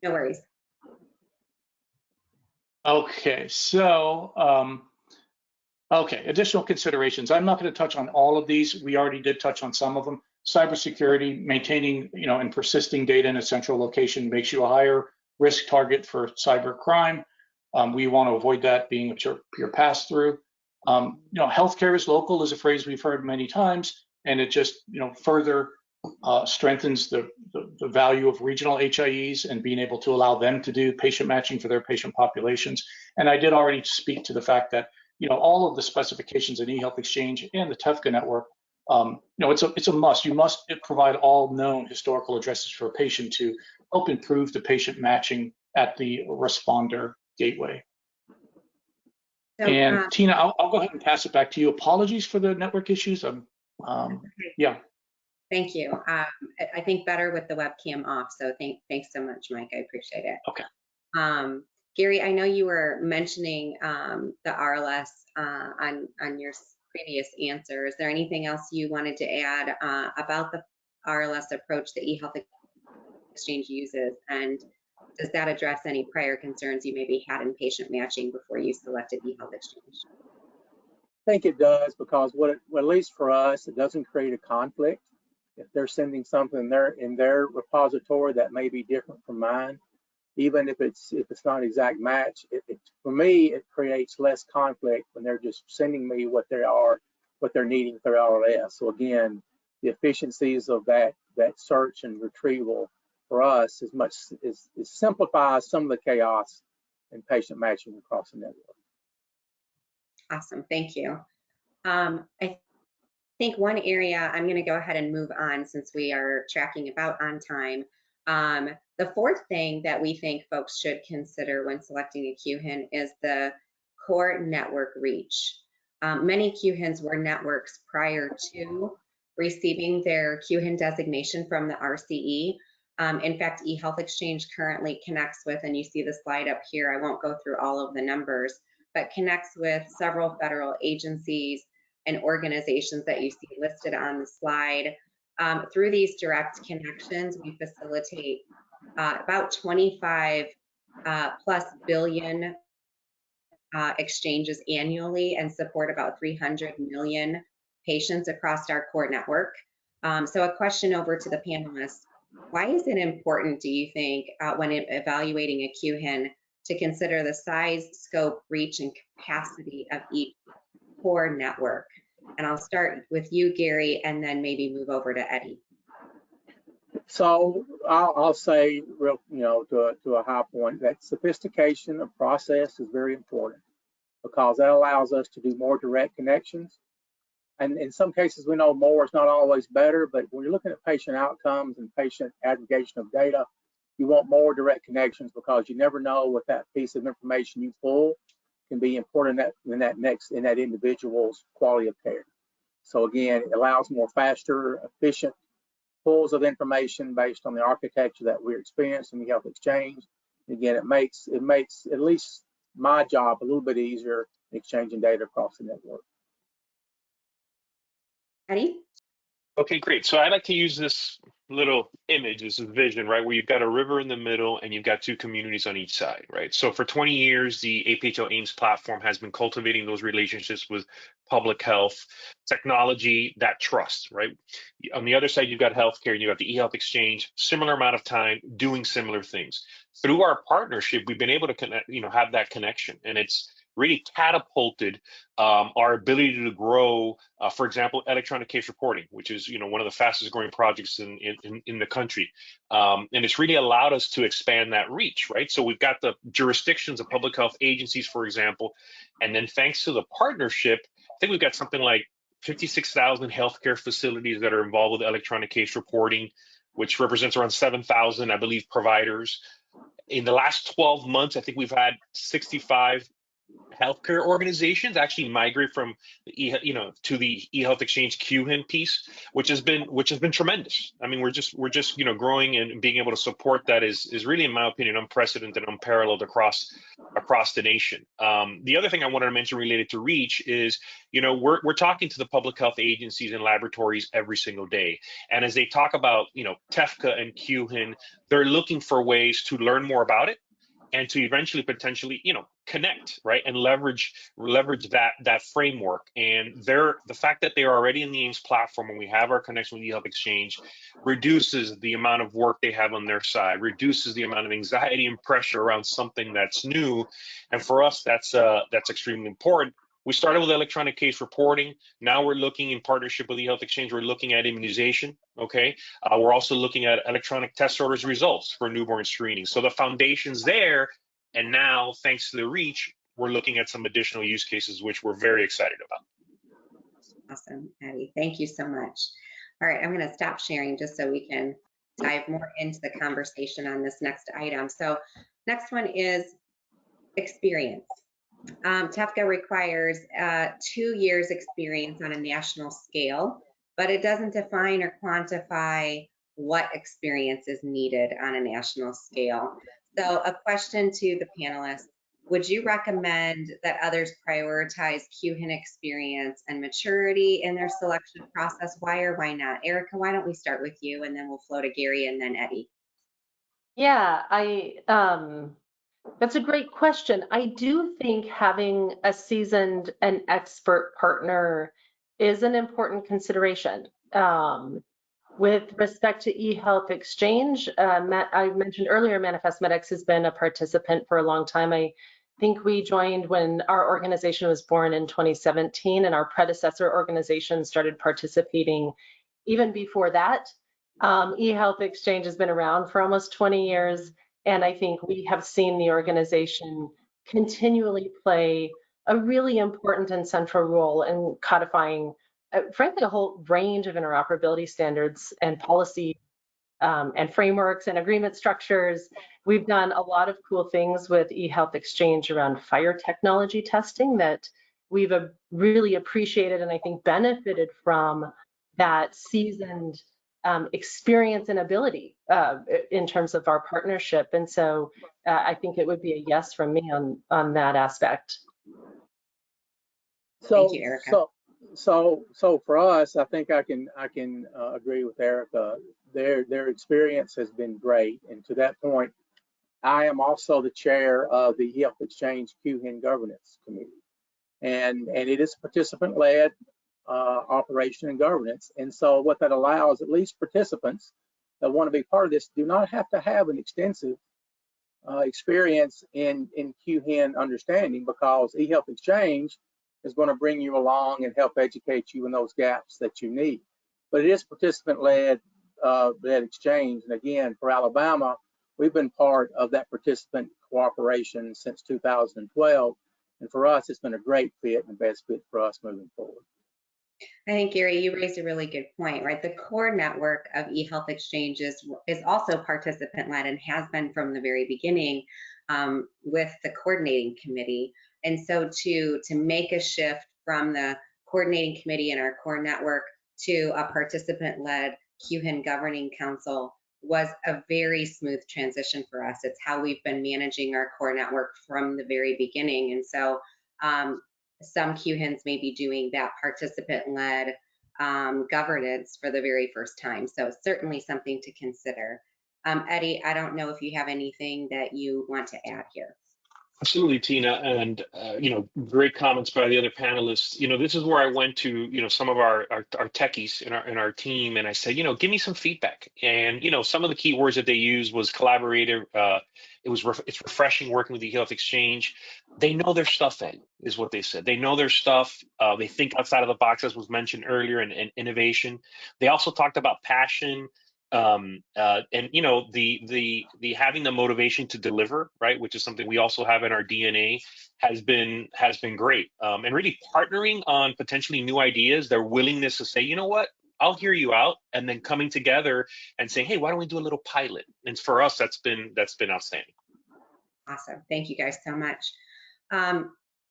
No worries. Okay, so additional considerations. I'm not going to touch on all of these. We already did touch on some of them. Cybersecurity, maintaining, and persisting data in a central location makes you a higher risk target for cyber crime. We want to avoid that being a pure pass-through. Healthcare is local is a phrase we've heard many times, and it just, further strengthens the value of regional HIEs and being able to allow them to do patient matching for their patient populations. And I did already speak to the fact that all of the specifications in eHealth Exchange and the TEFCA network, it's a must. You must provide all known historical addresses for a patient to help improve the patient matching at the responder gateway. So, And Tina, I'll go ahead and pass it back to you. Apologies for the network issues. Yeah. Thank you. I think better with the webcam off. So thanks so much, Mike. I appreciate it. Okay. Gary, I know you were mentioning the RLS on your previous answer. Is there anything else you wanted to add about the RLS approach that eHealth Exchange uses? And does that address any prior concerns you maybe had in patient matching before you selected eHealth Exchange? I think it does, because at least for us, it doesn't create a conflict. If they're sending something in their repository that may be different from mine, even if it's not an exact match, for me, it creates less conflict when they're just sending me what they're needing for RLS. So again, the efficiencies of that search and retrieval for us is simplifies some of the chaos in patient matching across the network. Awesome, thank you. I think one area, I'm going to go ahead and move on since we are tracking about on time. The fourth thing that we think folks should consider when selecting a QHIN is the core network reach. Many QHINs were networks prior to receiving their QHIN designation from the RCE. In fact, eHealth Exchange currently connects with, and you see the slide up here, I won't go through all of the numbers, but connects with several federal agencies and organizations that you see listed on the slide. Through these direct connections, we facilitate about 25 plus billion exchanges annually and support about 300 million patients across our core network. So a question over to the panelists. Why is it important, do you think, when evaluating a QHIN, to consider the size, scope, reach, and capacity of each core network? And I'll start with you, Gary, and then maybe move over to Eddie. So I'll say, to a high point, that sophistication of process is very important, because that allows us to do more direct connections. And in some cases, we know more is not always better, but when you're looking at patient outcomes and patient aggregation of data, you want more direct connections, because you never know what that piece of information you pull can be important in that individual's quality of care. So again, it allows more faster, efficient pulls of information based on the architecture that we're experiencing in the eHealth Exchange. Again, it makes at least my job a little bit easier exchanging data across the network. Eddie? Okay, great. So I like to use this little image, this vision, right, where you've got a river in the middle and you've got two communities on each side, right? So for 20 years, the APHL AIMS platform has been cultivating those relationships with public health, technology, that trust, right? On the other side, you've got healthcare, you've got the eHealth Exchange, similar amount of time doing similar things. Through our partnership, we've been able to connect, have that connection, and it's really catapulted our ability to grow, for example, electronic case reporting, which is one of the fastest growing projects in the country. And it's really allowed us to expand that reach, right? So we've got the jurisdictions of public health agencies, for example, and then thanks to the partnership, I think we've got something like 56,000 healthcare facilities that are involved with electronic case reporting, which represents around 7,000, I believe, providers. In the last 12 months, I think we've had 65 healthcare organizations actually migrate from the to the eHealth Exchange QHIN piece, which has been tremendous. I mean, we're just growing, and being able to support that is really, in my opinion, unprecedented and unparalleled across the nation. The other thing I wanted to mention related to reach is, we're talking to the public health agencies and laboratories every single day, and as they talk about TEFCA and QHIN, they're looking for ways to learn more about it and to eventually potentially connect, right, and leverage that framework. And the fact that they are already in the AIMS platform, and we have our connection with eHealth Exchange, reduces the amount of work they have on their side, reduces the amount of anxiety and pressure around something that's new. And for us, that's extremely important. We started with electronic case reporting. Now we're looking, in partnership with eHealth Exchange, we're looking at immunization. Okay, we're also looking at electronic test orders results for newborn screening. So the foundation's there, and now, thanks to the reach, we're looking at some additional use cases, which we're very excited about. Awesome, Eddie. Thank you so much. All right, I'm going to stop sharing just so we can dive more into the conversation on this next item. So next one is experience. TEFCA requires 2 years experience on a national scale, but it doesn't define or quantify what experience is needed on a national scale. So a question to the panelists: would you recommend that others prioritize QHIN experience and maturity in their selection process? Why or why not? Erica, why don't we start with you, and then we'll flow to Gary and then Eddie. Yeah, that's a great question. I do think having a seasoned and expert partner is an important consideration. With respect to eHealth Exchange, I mentioned earlier, Manifest Medics has been a participant for a long time. I think we joined when our organization was born in 2017, and our predecessor organization started participating even before that. eHealth Exchange has been around for almost 20 years. And I think we have seen the organization continually play a really important and central role in codifying, frankly, a whole range of interoperability standards and policy and frameworks and agreement structures. We've done a lot of cool things with eHealth Exchange around fire technology testing that we've really appreciated and I think benefited from that seasoned experience and ability in terms of our partnership. And so I think it would be a yes from me on that aspect. Thank you, Erica. So for us, I think I can agree with Erica. Their experience has been great, and to that point, I am also the chair of the eHealth Exchange QHIN Governance Committee, and it is participant-led operation and governance. And so what that allows, at least participants that want to be part of this, do not have to have an extensive experience in QHIN understanding, because eHealth Exchange is going to bring you along and help educate you in those gaps that you need. But it is participant-led exchange. And again, for Alabama, we've been part of that participant cooperation since 2012. And for us, it's been a great fit and the best fit for us moving forward. I think, Gary, you raised a really good point, right? The core network of eHealth exchanges is also participant-led and has been from the very beginning with the coordinating committee. And so to make a shift from the coordinating committee in our core network to a participant-led QHIN governing council was a very smooth transition for us. It's how we've been managing our core network from the very beginning. And so some QHINs may be doing that participant-led governance for the very first time. So certainly something to consider. Eddie, I don't know if you have anything that you want to add here. Absolutely, Tina, and great comments by the other panelists. This is where I went to some of our techies in our team, and I said, give me some feedback. And some of the key words that they used was collaborative. It's refreshing working with the eHealth Exchange. They know their stuff, Ed, is what they said. They know their stuff. They think outside of the box, as was mentioned earlier, and innovation. They also talked about passion. And the having the motivation to deliver, right, which is something we also have in our DNA, has been great. And really partnering on potentially new ideas, their willingness to say, you know what, I'll hear you out, and then coming together and saying, hey, why don't we do a little pilot? And for us, that's been outstanding. Awesome. Thank you guys so much.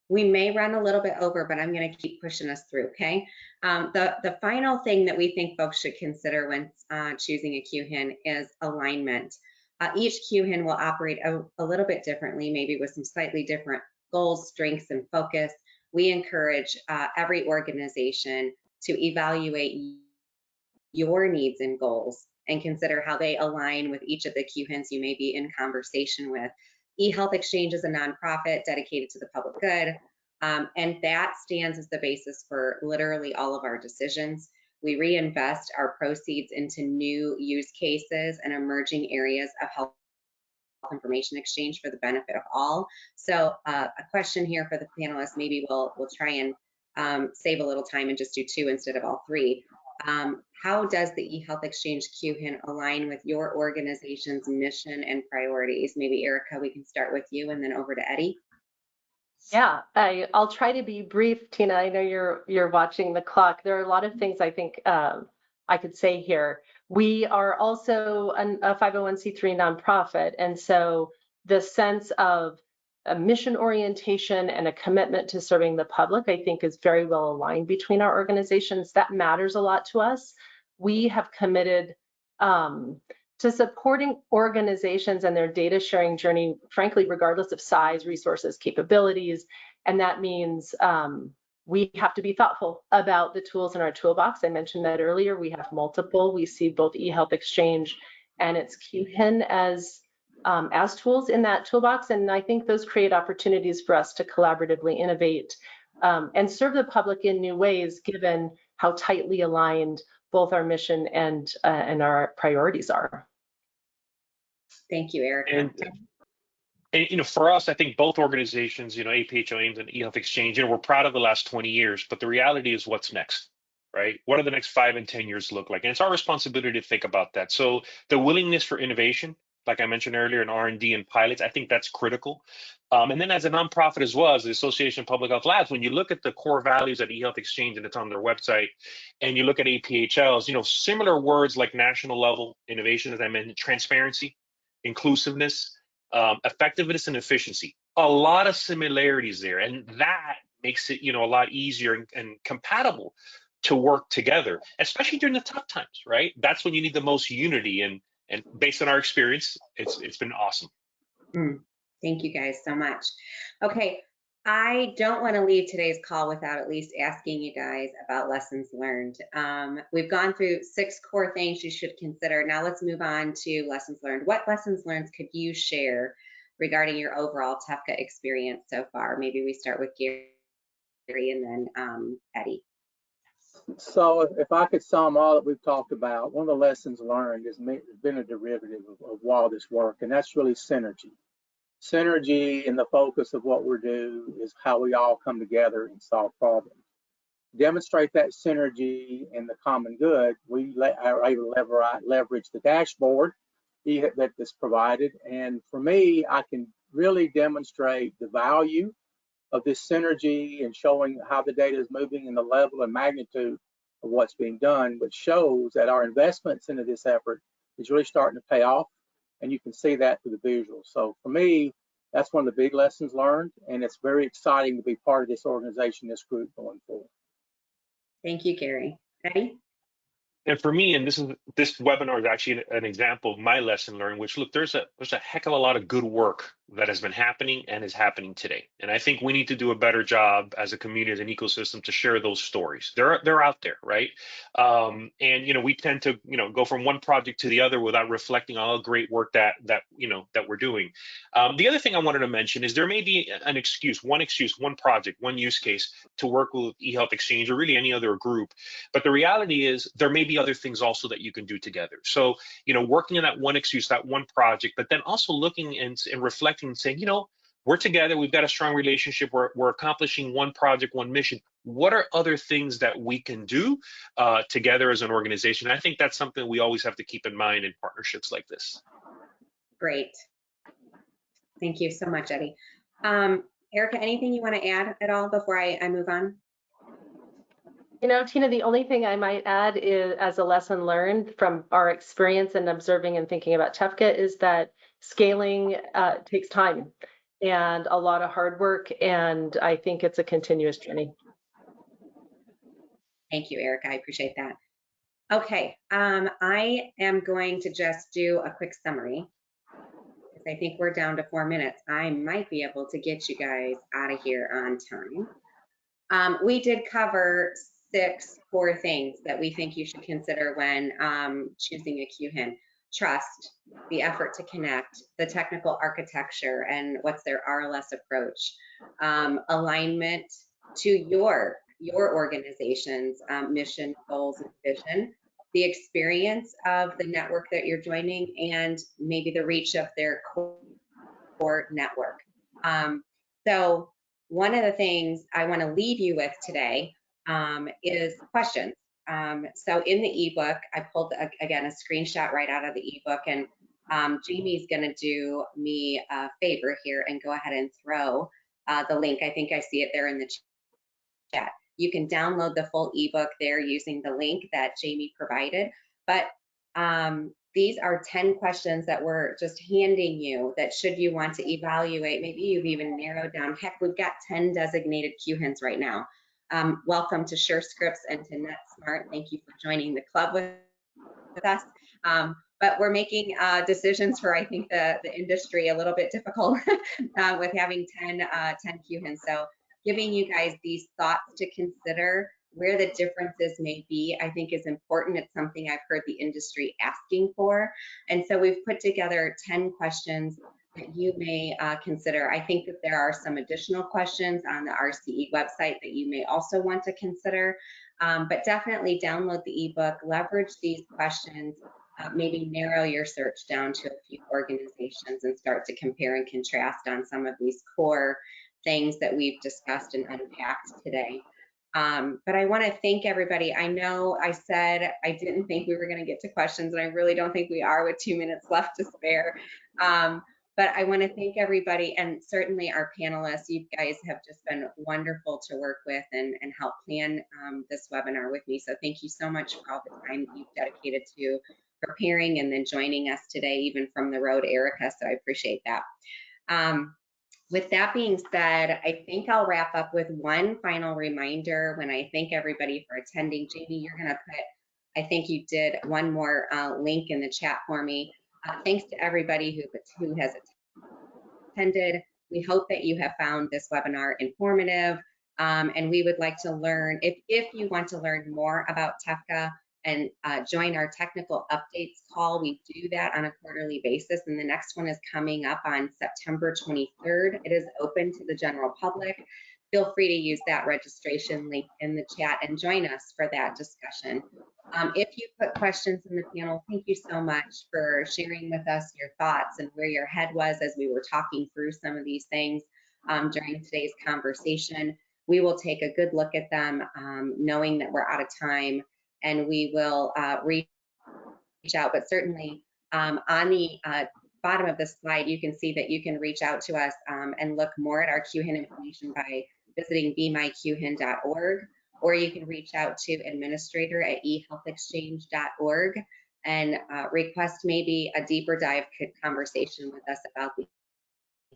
We may run a little bit over, but I'm going to keep pushing us through, okay? The final thing that we think folks should consider when choosing a QHIN is alignment. Each QHIN will operate a little bit differently, maybe with some slightly different goals, strengths, and focus. We encourage every organization to evaluate your needs and goals and consider how they align with each of the QHINs you may be in conversation with. eHealth Exchange is a nonprofit dedicated to the public good, and that stands as the basis for literally all of our decisions. We reinvest our proceeds into new use cases and emerging areas of health information exchange for the benefit of all. So a question here for the panelists, maybe we'll try and save a little time and just do 2 instead of all 3. How does the eHealth Exchange QHIN align with your organization's mission and priorities? Maybe Erica, we can start with you and then over to Eddie. Yeah, I'll try to be brief, Tina. I know you're watching the clock. There are a lot of things I think I could say here. We are also a 501c3 nonprofit, and so the sense of a mission orientation and a commitment to serving the public, I think, is very well aligned between our organizations. That matters a lot to us. We have committed to supporting organizations and their data sharing journey, frankly, regardless of size, resources, capabilities. And that means we have to be thoughtful about the tools in our toolbox. I mentioned that earlier. We have multiple. We see both eHealth Exchange and its QHIN as tools in that toolbox. And I think those create opportunities for us to collaboratively innovate and serve the public in new ways, given how tightly aligned both our mission and our priorities are. Thank you, Erica. And for us, I think both organizations, APHO AIMS and eHealth Exchange, we're proud of the last 20 years, but the reality is what's next, right? What do the next 5 and 10 years look like? And it's our responsibility to think about that. So the willingness for innovation, like I mentioned earlier, in R&D and pilots, I think that's critical. And then as a nonprofit as well, as the Association of Public Health Labs, when you look at the core values at eHealth Exchange, and it's on their website, and you look at APHLs, similar words like national level innovation, as I mentioned, transparency, inclusiveness, effectiveness, and efficiency. A lot of similarities there, and that makes it, a lot easier and compatible to work together, especially during the tough times, right? That's when you need the most unity, and based on our experience, it's been awesome. Thank you guys so much. Okay, I don't want to leave today's call without at least asking you guys about lessons learned. We've gone through 6 core things you should consider. Now let's move on to lessons learned. What lessons learned could you share regarding your overall TEFCA experience so far? Maybe we start with Gary and then Eddie. So if I could sum all that we've talked about, one of the lessons learned has been a derivative of all this work, and that's really synergy. Synergy and the focus of what we're doing is how we all come together and solve problems. To demonstrate that synergy and the common good, we are able to leverage the dashboard that is provided. And for me, I can really demonstrate the value of this synergy and showing how the data is moving and the level and magnitude of what's being done, which shows that our investments into this effort is really starting to pay off. And you can see that through the visuals. So for me, that's one of the big lessons learned, and it's very exciting to be part of this organization, this group going forward. Thank you, Gary. Eddie? And for me, and this webinar is actually an example of my lesson learned, which look, there's a heck of a lot of good work that has been happening and is happening today. And I think we need to do a better job as a community, as an ecosystem, to share those stories. They're out there, right? And we tend to go from one project to the other without reflecting on all the great work that we're doing. The other thing I wanted to mention is there may be one excuse, one project, one use case to work with eHealth Exchange or really any other group. But the reality is there may be other things also that you can do together. So, working on that one excuse, that one project, but then also looking and reflecting and saying, we're together, we've got a strong relationship, we're accomplishing one project, one mission. What are other things that we can do together as an organization? I think that's something we always have to keep in mind in partnerships like this. Great. Thank you so much, Eddie. Erica, anything you want to add at all before I move on? Tina, the only thing I might add is, as a lesson learned from our experience and observing and thinking about TEFCA, is that scaling takes time. and a lot of hard work, and I think it's a continuous journey. Thank you, Erica. I appreciate that. Okay, I am going to just do a quick summary. I think we're down to 4 minutes. I might be able to get you guys out of here on time. We did cover 6 core things that we think you should consider when choosing a QHIN. Trust, the effort to connect, the technical architecture, and what's their RLS approach, alignment to your organization's mission, goals, and vision, the experience of the network that you're joining, and maybe the reach of their core network. So one of the things I want to leave you with today is questions. So in the ebook, I pulled, again, a screenshot right out of the ebook, and Jamie's going to do me a favor here and go ahead and throw the link. I think I see it there in the chat. You can download the full ebook there using the link that Jamie provided. But these are 10 questions that we're just handing you that should you want to evaluate, maybe you've even narrowed down. Heck, we've got 10 designated QHINs right now. Welcome to SureScripts and to NetSmart. Thank you for joining the club with us. But we're making decisions for, I think, the industry a little bit difficult with having 10 QHINs. So giving you guys these thoughts to consider where the differences may be, I think is important. It's something I've heard the industry asking for. And so we've put together 10 questions that you may consider. I think that there are some additional questions on the RCE website that you may also want to consider, but definitely download the ebook, leverage these questions, maybe narrow your search down to a few organizations and start to compare and contrast on some of these core things that we've discussed and unpacked today. But I want to thank everybody. I know I said I didn't think we were going to get to questions, and I really don't think we are with 2 minutes left to spare. But I want to thank everybody, and certainly our panelists. You guys have just been wonderful to work with and help plan this webinar with me. So thank you so much for all the time you've dedicated to preparing and then joining us today, even from the road, Erica. So I appreciate that. With that being said, I think I'll wrap up with one final reminder when I thank everybody for attending. Jamie, you're going to put, I think you did one more link in the chat for me. Thanks to everybody who has attended. We hope that you have found this webinar informative, and we would like to learn, if you want to learn more about TEFCA and join our technical updates call. We do that on a quarterly basis, and the next one is coming up on September 23rd. It is open to the general public. Feel free to use that registration link in the chat and join us for that discussion. If you put questions in the panel, thank you so much for sharing with us your thoughts and where your head was as we were talking through some of these things during today's conversation. We will take a good look at them, knowing that we're out of time, and we will reach out. But certainly on the bottom of the slide, you can see that you can reach out to us and look more at our QHIN information by visiting bemyqhin.org, or you can reach out to administrator at eHealthExchange.org and request maybe a deeper dive conversation with us about the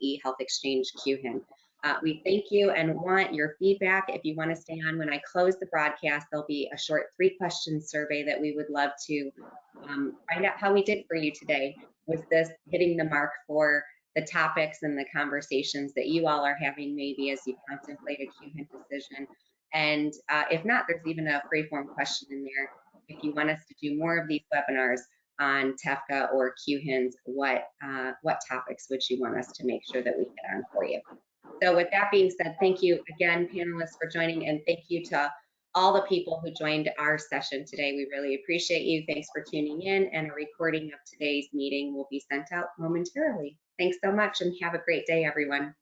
eHealth Exchange QHIN. We thank you and want your feedback. If you want to stay on when I close the broadcast, there'll be a short 3-question survey that we would love to find out how we did for you today. Was this hitting the mark for the topics and the conversations that you all are having maybe as you contemplate a QHIN decision? And if not, there's even a free-form question in there. If you want us to do more of these webinars on TEFCA or QHINs, what topics would you want us to make sure that we get on for you? So with that being said, thank you again, panelists, for joining, and thank you to all the people who joined our session today. We really appreciate you. Thanks for tuning in, and a recording of today's meeting will be sent out momentarily. Thanks so much, and have a great day, everyone.